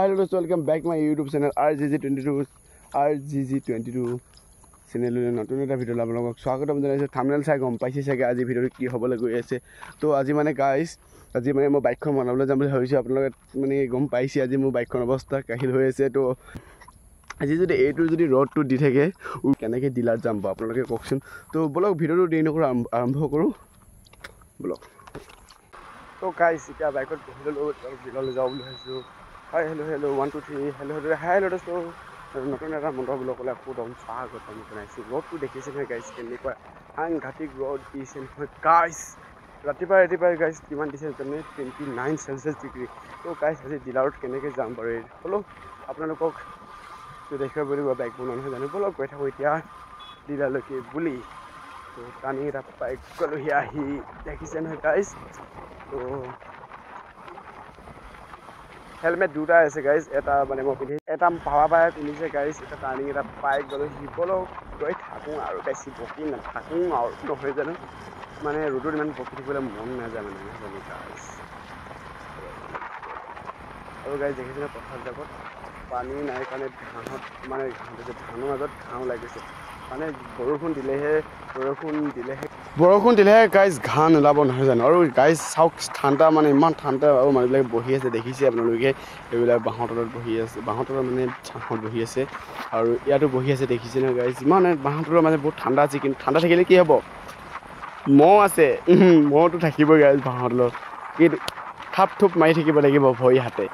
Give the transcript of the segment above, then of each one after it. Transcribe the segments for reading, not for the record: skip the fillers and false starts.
Hi hello, welcome back my YouTube channel RGG22 channel নতুন এটা video আপোনালোকক স্বাগতম জনাইছো থাম্বনেল চাই গম পাইছে চাগে আজি ভিডিওটো কি হ'বলৈ গৈ আছে তো আজি মানে গাইস আজি মানে মই বাইকখন বনাবলৈ যাম বুলি ভাবিছো আপোনালোকে মানে গম পাইছে আজি মোৰ বাইকখন অৱস্থা কাহিল হৈ আছে তো আজি যদি এইটো যদি ৰডটো দি থাকে কেনেকৈ ডিলাৰ যাম আপোনালোকে কওকচোন তো বলক ভিডিওটো দেৰি নকৰো আৰম্ভ কৰো বলক তো গাইস এতিয়া বাইকত বহিলো ডিলাৰলৈ যাওঁ বুলি ভাবিছো Hi, hello, 1, 2, 3, hello, so নতুন এটা মন্ত্ৰ ব্লগলৈ আকৌ স্বাগতম জনাইছোঁ ৰ'দটো দেখিছে নহয় গাইছ কেনেকুৱা সাংঘাতিক ৰ'দ দিছে নহয় গাইছ ৰাতিপুৱা গাইছ কিমান দিছে জানে 29 চেলচিয়াছ ডিগ্ৰী তো গাইছ আজি ডিলাৰত কেনেকৈ যাম বাৰু বলক আপোনালোকক দেখিব পাৰিব বাইক বনোৱা নহয় জানো বলক গৈ থাকোঁ এতিয়া ডিলাৰলৈকে বুলি তো টানি এটা বাইক গ'লোহি আহি দেখিছে নহয় গাইছ তো হেলমেট দুটা আছে গাইজ এটা মানে মই পিন্ধি এটা পাৱা পাই পিন্ধিছে গাইজ এটা টাৰ্ণিং এটা বাইক গ'লো শিবলৈ গৈ থাকোঁ আৰু বেছি বকি নাথাকোঁ আৰু নহয় জানো মানে ৰ'দত ইমান বকি থাকিবলৈ মন নাযায় মানে জানো গাইজ আৰু গাইজ দেখিছেনে পথাৰবিলাকত পানী নাই কাৰণে ঘাঁহত মানে ধানৰ মাজত ঘাঁহ লাগিছে মানে বৰষুণ দিলেহে গাইজ ঘাঁহ নোলাব নহয় জানো আৰু গাইজ চাওক ঠাণ্ডা মানে ইমান ঠাণ্ডা আৰু মানুহবিলাক বহি আছে দেখিছে আপোনালোকে এইবিলাক বাঁহৰ তলত বহি আছে বাঁহৰ তলত মানে ছাঁত বহি আছে আৰু ইয়াতো বহি আছে দেখিছে নহয় গাইজ ইমান বাঁহৰ তলত মানে বহুত ঠাণ্ডা আছে কিন্তু ঠাণ্ডা থাকিলে কি হ'ব মহ আছে মহটো থাকিবই গাইজ বাঁহৰ তলত কিন্তু থাপ মাৰি থাকিব লাগিব ভৰি হাতে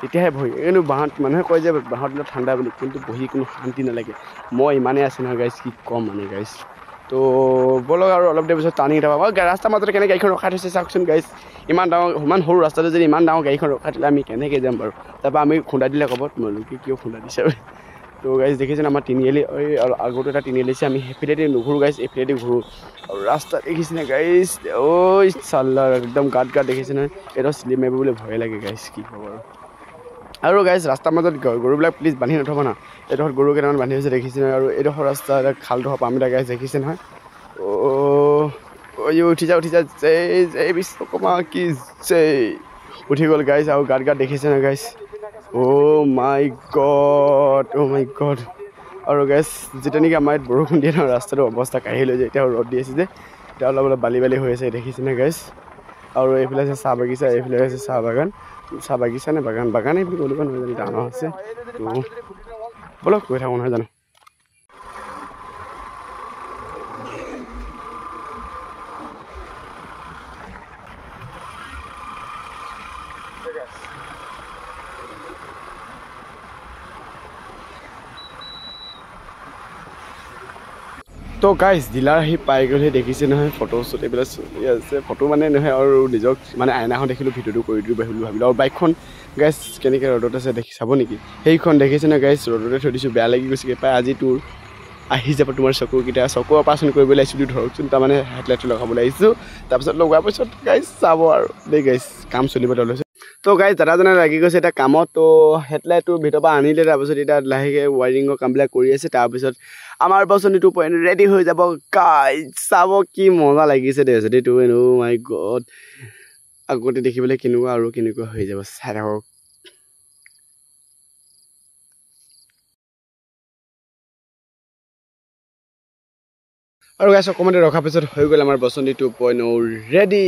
তেতিয়াহে বহি কিন্তু বাঁহত মানুহে কয় যে বাঁহৰ তলত ঠাণ্ডা বুলি কিন্তু বহি কোনো শান্তি নালাগে মই ইমানেই আছে নহয় গাইজ কি ক'ম মানে গাইজ তো বলক আৰু অলপ দেৰি পিছত টানি থাকক ৰাস্তাৰ মাজতে কেনেকৈ গাড়ীখন ৰখাই থৈছে চাওকচোন গাইজ ইমান সৰু ৰাস্তাটো যদি ইমান ডাঙৰ গাড়ীখন ৰখাই দিলে আমি কেনেকৈ যাম বাৰু তাৰপৰা আমি খুন্দা দিলে ক'ব তোমালোকে কিয় খুন্দা দিছে তো গাইজ দেখিছেনে আমাৰ তিনিআলি আগতো এটা তিনিআলি আছে আমি সেইফালেদি নুঘূৰোঁ গাইজ এইফালেদি ঘূৰোঁ আৰু ৰাস্তা দেখিছেনে গাইজ ঐ চাল্লা একদম গাত দেখিছে নহয় এইটো শ্লিপ মাৰিব বুলি ভয় লাগে গাইজ কি হ'ব আৰু গাইজ ৰাস্তাৰ মাজত গৰুবিলাক প্লিজ বান্ধি নথ'ব না এইডোখৰত গৰু কেইটামান বান্ধি হৈছে দেখিছে নহয় আৰু এইডোখৰ ৰাস্তা এটা খালডোখৰ পামবিলাক গাইজ দেখিছে নহয় উঠি যা জয় বিশ্বকৰ্মা কি জয় উঠি গ'ল গাইজ আৰু গাত দেখিছে নহয় গাইজ মাই গড আৰু গাইজ যেতিয়া নেকি আমাৰ ইয়াত বৰষুণ দিয়ে নহয় ৰাস্তাটো অৱস্থা কাঢ়ি লৈ যায় এতিয়া ৰ'দ দি আছে যে এতিয়া অলপ বালি হৈ আছে দেখিছে নহয় গাইজ আৰু এইফালে আছে চাহ বাগিচা এইফালে আছে চাহ বাগিচা নে বাগান এইফালে কৰিব নহয় জানো ডাঙৰ আছে তো বলক গৈ থাকোঁ নহয় জানো তো গাইজ ডিলাৰ আহি পাই গ'লে দেখিছে নহয় ফটো শ্বুট এইবিলাক চলি আছে ফটো মানে নহয় আৰু নিজক মানে আইনাখন দেখিলোঁ ভিডিঅ'টো কৰি দিওঁ বুলি ভাবিলোঁ আৰু বাইকখন গাইজ কেনেকৈ ৰ'দত আছে দেখি চাব নেকি সেইখন দেখিছে নহয় গাইজ ৰ'দতে থৈ দিছোঁ বেয়া লাগি গৈছেগৈ পাই আজি তোৰ আহি যাব তোমাৰ চকুকেইটা চকু অপাৰেশ্যন কৰিবলৈ আহিছিলোঁ ধৰকচোন তাৰমানে হেডলাইটটো লগাবলৈ আহিছোঁ তাৰপিছত লগোৱাৰ পিছত গাইজ চাব আৰু দেই গাইজ কাম চলিবলৈ লৈছে তো গাইজ দাদাজনে লাগি গৈছে এতিয়া কামত তো হেডলাইটটো ভিতৰৰ পৰা আনিলে তাৰপিছত এতিয়া লাহেকৈ ৱাইৰিঙৰ কামবিলাক কৰি আছে তাৰপিছত আমাৰ বচনি 2.0 ৰেডি হৈ যাব গাইজ চাব কি মজা লাগিছে দে যদি 2.0 মাই গড আগতে দেখিবলৈ কেনেকুৱা হৈ যাব চাই থাকক আৰু গাইজ অকণমান ৰখাৰ পিছত হৈ গ'ল আমাৰ বচনি 2.0 ৰেডি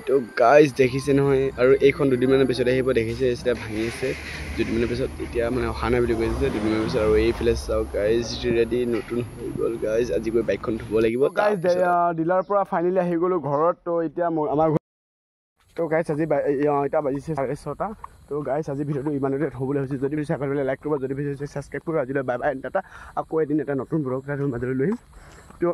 তো গাইজ দেখিছে নহয় আৰু এইখন দুদিনমানৰ পিছত আহিব দেখিছে এতিয়া ভাঙি আছে দুদিনমানৰ পিছত এতিয়া মানে অহা নাই বুলি কৈছে দুদিনমানৰ পিছত আৰু এইফালে চাওক গাইজ ৰেডি নতুন হৈ গ'ল গাইজ আজি গৈ বাইকখন ধুব লাগিব গাইজ ডিলাৰৰ পৰা ফাইনেলি আহি গ'লোঁ ঘৰত তো এতিয়া আমাৰ তো গাইজ আজি এতিয়া বাজিছে 6:30 তো গাইজ আজি ভিডিঅ'টো ইমানতে থ'বলৈ হৈছে যদি বিচাৰে পাৰিলে লাইক কৰিব যদি বিচাৰিছে ছাবস্ক্ৰাইব কৰিব আজিলৈ বাই বাই টাটা আকৌ এদিন এটা নতুন ব্লগ এটা মাজলৈ লৈ আহিম তো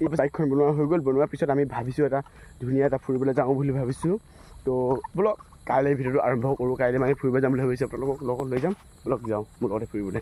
এই বাইকখন বনোৱা হৈ গ'ল বনোৱাৰ পিছত আমি ভাবিছোঁ এটা ধুনীয়া এটা ফুৰিবলৈ যাওঁ বুলি ভাবিছোঁ তো বলক কাইলৈ ভিডিঅ'টো আৰম্ভ কৰোঁ কাইলৈ মানে ফুৰিব যাম বুলি ভাবিছোঁ আপোনালোকক লগত লৈ যাম বলক যাওঁ মোৰ লগতে ফুৰিবলৈ